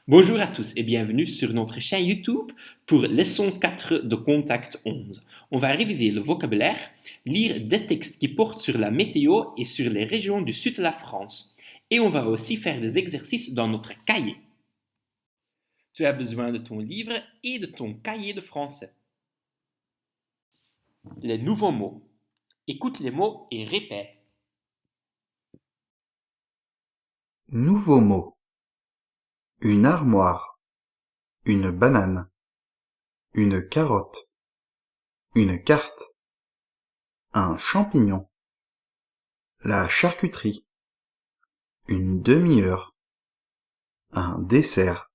Bonjour à tous et bienvenue sur notre chaîne YouTube pour leçon 4 de Contact 11. On va réviser le vocabulaire, lire des textes qui portent sur la météo et sur les régions du sud de la France. Et on va aussi faire des exercices dans notre cahier. Tu as besoin de ton livre et de ton cahier de français. Les nouveaux mots. Écoute les mots et répète. Nouveaux mots. Une armoire, une banane, une carotte, une carte, un champignon, la charcuterie, une demi-heure, un dessert,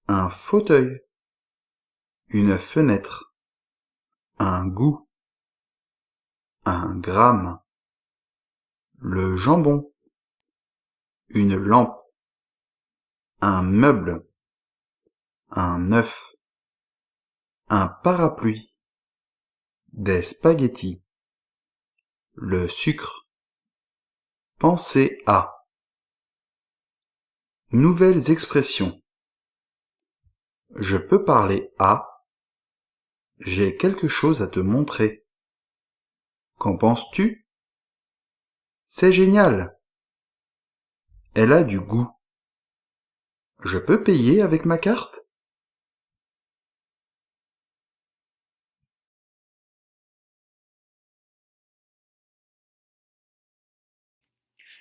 un fauteuil, une fenêtre, un goût, un gramme, le jambon, une lampe, un meuble, un œuf, un parapluie, des spaghettis, le sucre. Pensez à. Nouvelles expressions. Je peux parler à. J'ai quelque chose à te montrer. Qu'en penses-tu? C'est génial. Elle a du goût. Je peux payer avec ma carte?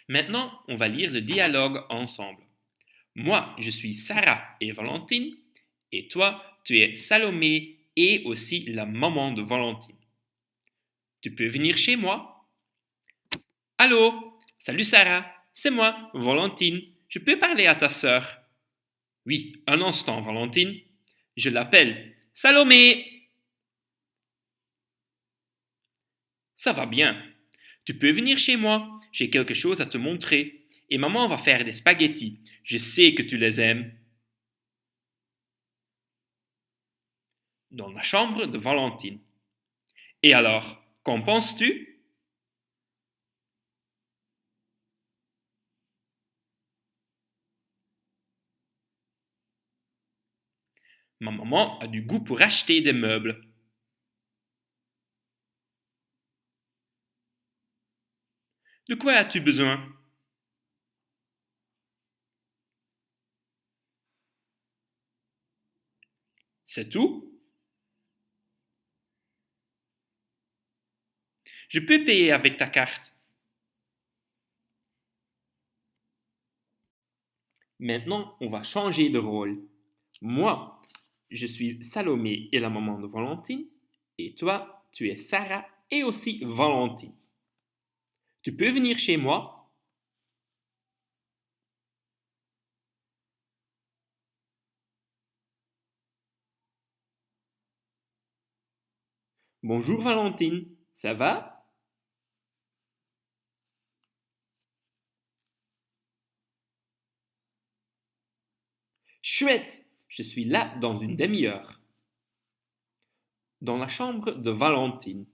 Maintenant, on va lire le dialogue ensemble. Moi, je suis Sarah et Valentine, et toi, tu es Salomé et aussi la maman de Valentine. Tu peux venir chez moi? Allô? Salut Sarah, c'est moi, Valentine. Je peux parler à ta sœur? Oui, un instant, Valentine. Je l'appelle Salomé. Ça va bien. Tu peux venir chez moi, j'ai quelque chose à te montrer. Et maman va faire des spaghettis. Je sais que tu les aimes. Dans la chambre de Valentine. Et alors, qu'en penses-tu? Ma maman a du goût pour acheter des meubles. De quoi as-tu besoin? C'est tout? Je peux payer avec ta carte. Maintenant, on va changer de rôle. Moi, je suis Salomé et la maman de Valentine. Et toi, tu es Sarah et aussi Valentine. Tu peux venir chez moi? Bonjour Valentine, ça va? Chouette, je suis là dans une demi-heure. Dans la chambre de Valentine.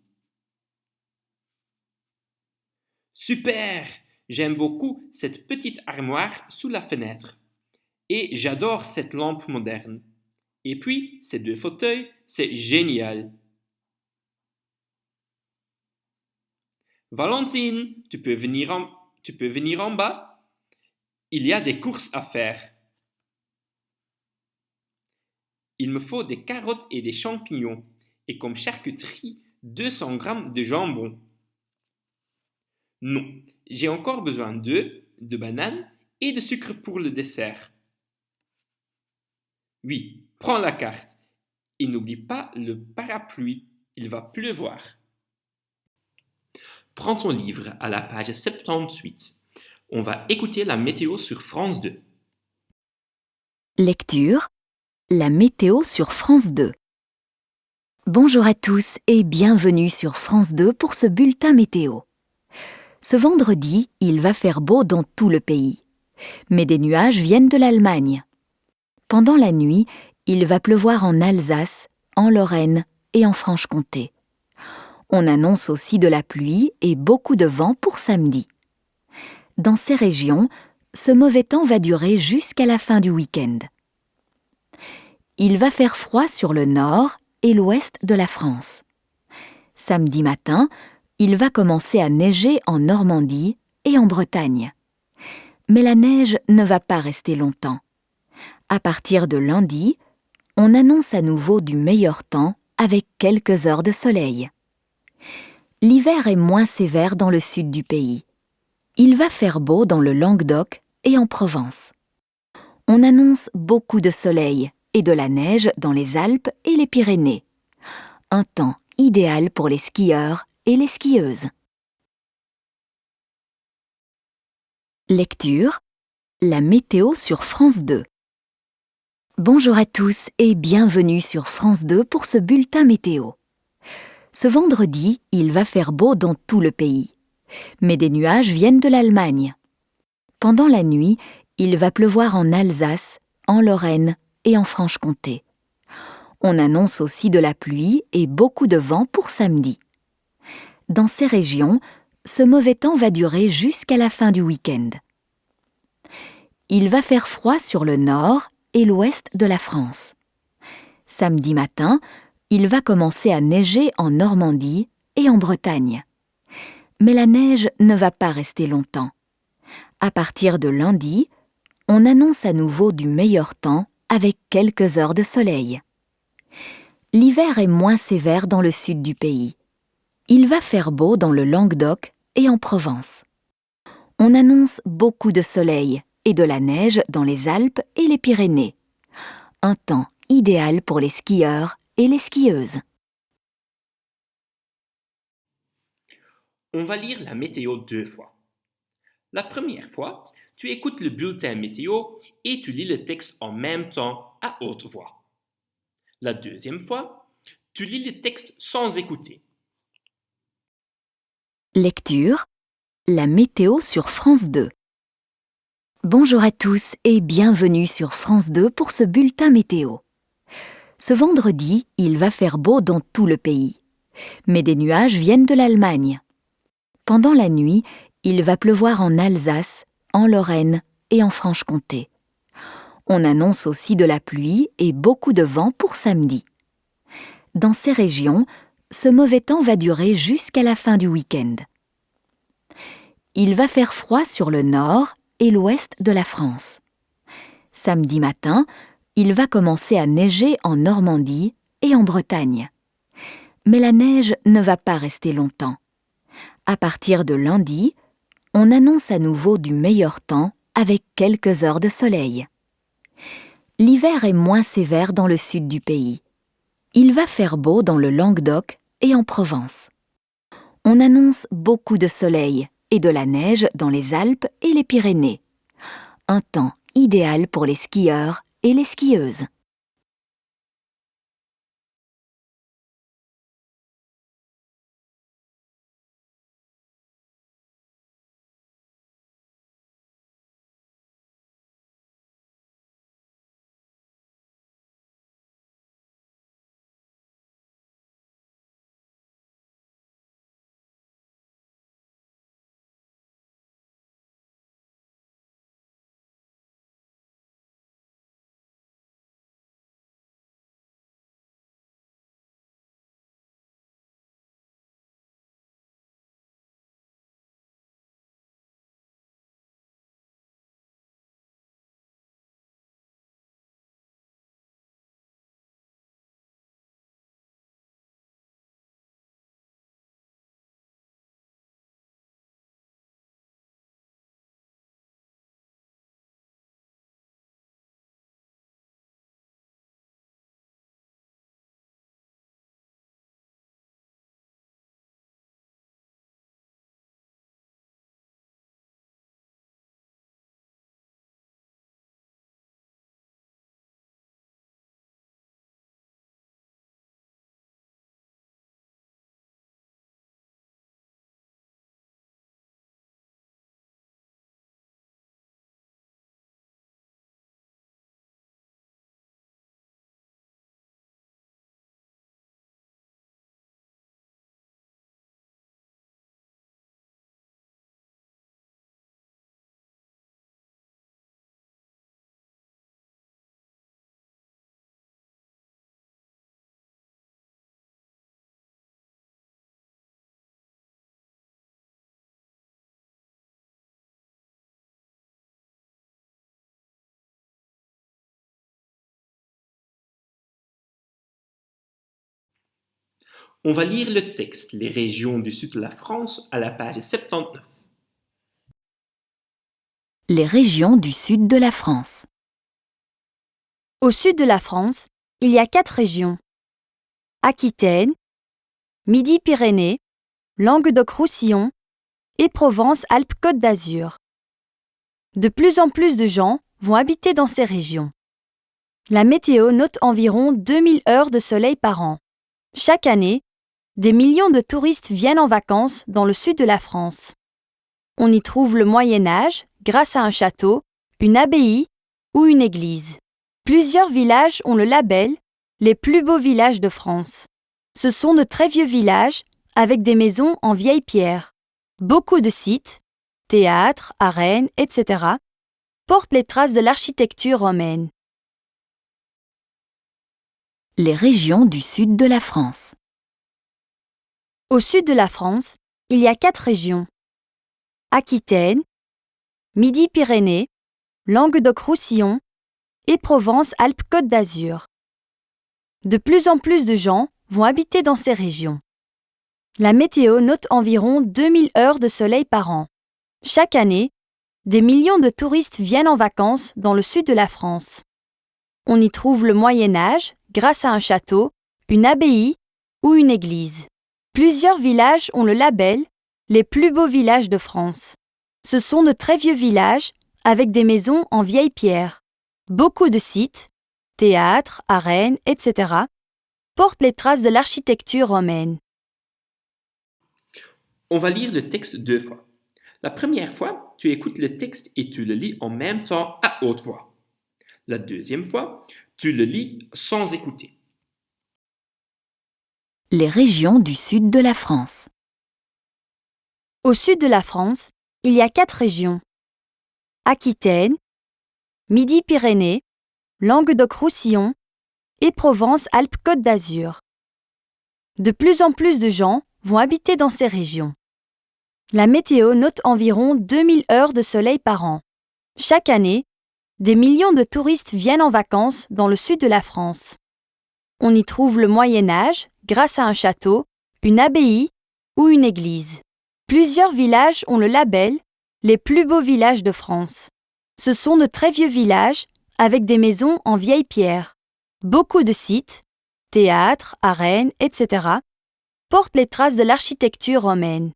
Super! J'aime beaucoup cette petite armoire sous la fenêtre. Et j'adore cette lampe moderne. Et puis, ces deux fauteuils, c'est génial. Valentine, tu peux venir en bas? Il y a des courses à faire. Il me faut des carottes et des champignons. Et comme charcuterie, 200 grammes de jambon. Non, j'ai encore besoin d'œufs, de bananes et de sucre pour le dessert. Oui, prends la carte. Et n'oublie pas le parapluie, il va pleuvoir. Prends ton livre à la page 78. On va écouter la météo sur France 2. Lecture. La météo sur France 2. Bonjour à tous et bienvenue sur France 2 pour ce bulletin météo. Ce vendredi, il va faire beau dans tout le pays. Mais des nuages viennent de l'Allemagne. Pendant la nuit, il va pleuvoir en Alsace, en Lorraine et en Franche-Comté. On annonce aussi de la pluie et beaucoup de vent pour samedi. Dans ces régions, ce mauvais temps va durer jusqu'à la fin du week-end. Il va faire froid sur le nord et l'ouest de la France. Samedi matin, il va commencer à neiger en Normandie et en Bretagne. Mais la neige ne va pas rester longtemps. À partir de lundi, on annonce à nouveau du meilleur temps avec quelques heures de soleil. L'hiver est moins sévère dans le sud du pays. Il va faire beau dans le Languedoc et en Provence. On annonce beaucoup de soleil et de la neige dans les Alpes et les Pyrénées. Un temps idéal pour les skieurs et les skieuses. Lecture. La météo sur France 2. Bonjour à tous et bienvenue sur France 2 pour ce bulletin météo. Ce vendredi, il va faire beau dans tout le pays. Mais des nuages viennent de l'Allemagne. Pendant la nuit, il va pleuvoir en Alsace, en Lorraine et en Franche-Comté. On annonce aussi de la pluie et beaucoup de vent pour samedi. Dans ces régions, ce mauvais temps va durer jusqu'à la fin du week-end. Il va faire froid sur le nord et l'ouest de la France. Samedi matin, il va commencer à neiger en Normandie et en Bretagne. Mais la neige ne va pas rester longtemps. À partir de lundi, on annonce à nouveau du meilleur temps avec quelques heures de soleil. L'hiver est moins sévère dans le sud du pays. Il va faire beau dans le Languedoc et en Provence. On annonce beaucoup de soleil et de la neige dans les Alpes et les Pyrénées. Un temps idéal pour les skieurs et les skieuses. On va lire la météo 2 fois. La première fois, tu écoutes le bulletin météo et tu lis le texte en même temps à haute voix. La deuxième fois, tu lis le texte sans écouter. Lecture. La météo sur France 2. Bonjour à tous et bienvenue sur France 2 pour ce bulletin météo. Ce vendredi, il va faire beau dans tout le pays. Mais des nuages viennent de l'Allemagne. Pendant la nuit, il va pleuvoir en Alsace, en Lorraine et en Franche-Comté. On annonce aussi de la pluie et beaucoup de vent pour samedi. Dans ces régions, ce mauvais temps va durer jusqu'à la fin du week-end. Il va faire froid sur le nord et l'ouest de la France. Samedi matin, il va commencer à neiger en Normandie et en Bretagne. Mais la neige ne va pas rester longtemps. À partir de lundi, on annonce à nouveau du meilleur temps avec quelques heures de soleil. L'hiver est moins sévère dans le sud du pays. Il va faire beau dans le Languedoc et en Provence. On annonce beaucoup de soleil et de la neige dans les Alpes et les Pyrénées. Un temps idéal pour les skieurs et les skieuses. On va lire le texte Les régions du sud de la France à la page 79. Les régions du sud de la France. Au sud de la France, il y a 4 régions. Aquitaine, Midi-Pyrénées, Languedoc-Roussillon et Provence-Alpes-Côte d'Azur. De plus en plus de gens vont habiter dans ces régions. La météo note environ 2000 heures de soleil par an. Chaque année, des millions de touristes viennent en vacances dans le sud de la France. On y trouve le Moyen-Âge grâce à un château, une abbaye ou une église. Plusieurs villages ont le label « Les plus beaux villages de France ». Ce sont de très vieux villages avec des maisons en vieille pierre. Beaucoup de sites, théâtres, arènes, etc., portent les traces de l'architecture romaine. Les régions du sud de la France. Au sud de la France, il y a 4 régions. Aquitaine, Midi-Pyrénées, Languedoc-Roussillon et Provence-Alpes-Côte d'Azur. De plus en plus de gens vont habiter dans ces régions. La météo note environ 2000 heures de soleil par an. Chaque année, des millions de touristes viennent en vacances dans le sud de la France. On y trouve le Moyen-Âge grâce à un château, une abbaye ou une église. Plusieurs villages ont le label « Les plus beaux villages de France ». Ce sont de très vieux villages avec des maisons en vieille pierre. Beaucoup de sites, théâtres, arènes, etc., portent les traces de l'architecture romaine. On va lire le texte 2 fois. La première fois, tu écoutes le texte et tu le lis en même temps à haute voix. La deuxième fois, tu le lis sans écouter. Les régions du sud de la France. Au sud de la France, il y a 4 régions. Aquitaine, Midi-Pyrénées, Languedoc-Roussillon et Provence-Alpes-Côte d'Azur. De plus en plus de gens vont habiter dans ces régions. La météo note environ 2000 heures de soleil par an. Chaque année, des millions de touristes viennent en vacances dans le sud de la France. On y trouve le Moyen-Âge grâce à un château, une abbaye ou une église. Plusieurs villages ont le label « Les plus beaux villages de France ». Ce sont de très vieux villages avec des maisons en vieille pierre. Beaucoup de sites, théâtres, arènes, etc., portent les traces de l'architecture romaine.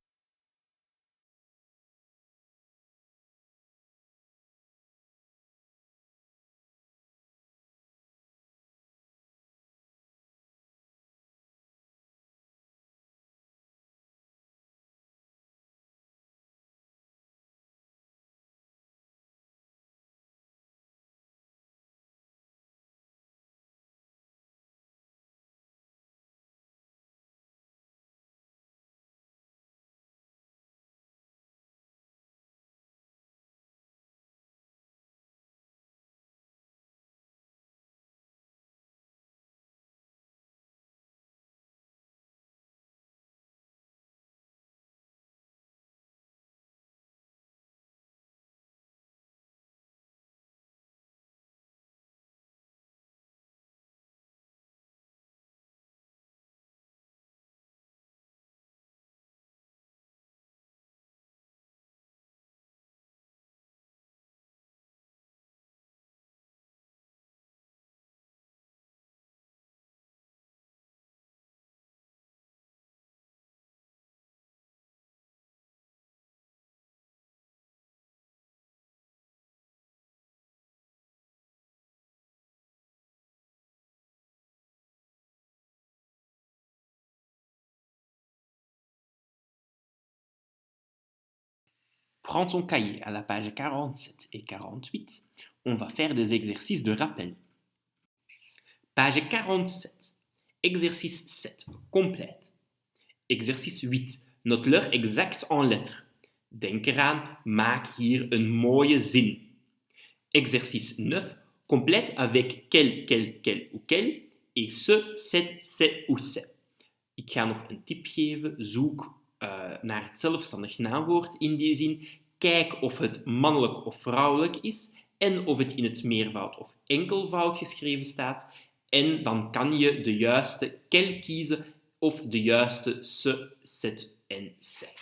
Prends ton cahier à la page 47 et 48. On va faire des exercices de rappel. Page 47. Exercice 7. Complète. Exercice 8. Note l'heure exact en lettres. Denk eraan, maak hier een mooie zin. Exercice 9. Complète avec quel ou quel. Et ce, c'est ou c'est. Ik ga nog een tip geven. Zoek naar het zelfstandig naamwoord in die zin. Kijk of het mannelijk of vrouwelijk is en of het in het meervoud of enkelvoud geschreven staat. En dan kan je de juiste quel kiezen of de juiste se, zet en zij.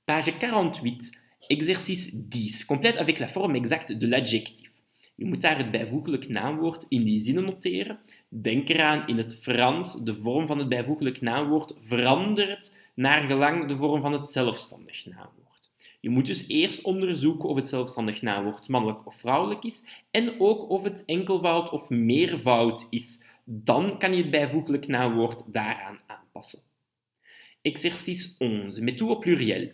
Page 48, exercice 10. Complète avec la forme exacte de l'adjectif. Je moet daar het bijvoeglijk naamwoord in die zinnen noteren. Denk eraan, in het Frans, de vorm van het bijvoeglijk naamwoord verandert naar gelang de vorm van het zelfstandig naamwoord. Je moet dus eerst onderzoeken of het zelfstandig naamwoord mannelijk of vrouwelijk is en ook of het enkelvoud of meervoud is. Dan kan je het bijvoeglijk naamwoord daaraan aanpassen. Exercice 11. Met tout au pluriel.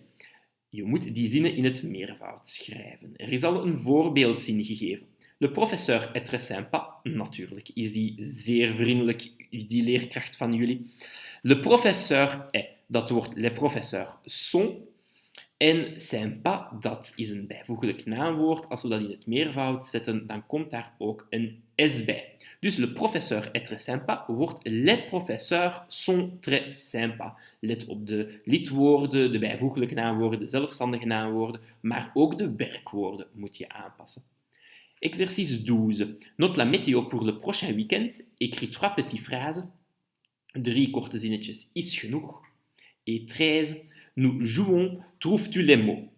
Je moet die zinnen in het meervoud schrijven. Er is al een voorbeeldzin gegeven. Le professeur est très sympa. Natuurlijk is die zeer vriendelijk, die leerkracht van jullie. Le professeur est, dat woord les professeurs sont. En sympa, dat is een bijvoeglijk naamwoord. Als we dat in het meervoud zetten, dan komt daar ook een s bij. Dus le professeur est très sympa wordt les professeurs sont très sympa. Let op de lidwoorden, de bijvoeglijke naamwoorden, de zelfstandige naamwoorden, maar ook de werkwoorden moet je aanpassen. Exercice 12. Note la météo pour le prochain weekend. Écris 3 petites phrases. 3 korte zinnetjes is genoeg. Et 13. Nous jouons, trouves-tu les mots?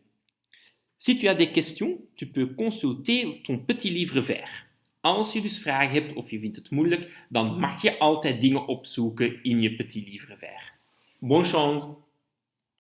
Si tu as des questions, tu peux consulter ton petit livre vert. Als je dus vragen hebt of je vindt het moeilijk, dan mag je altijd dingen opzoeken in je petit livre vert. Bonne chance!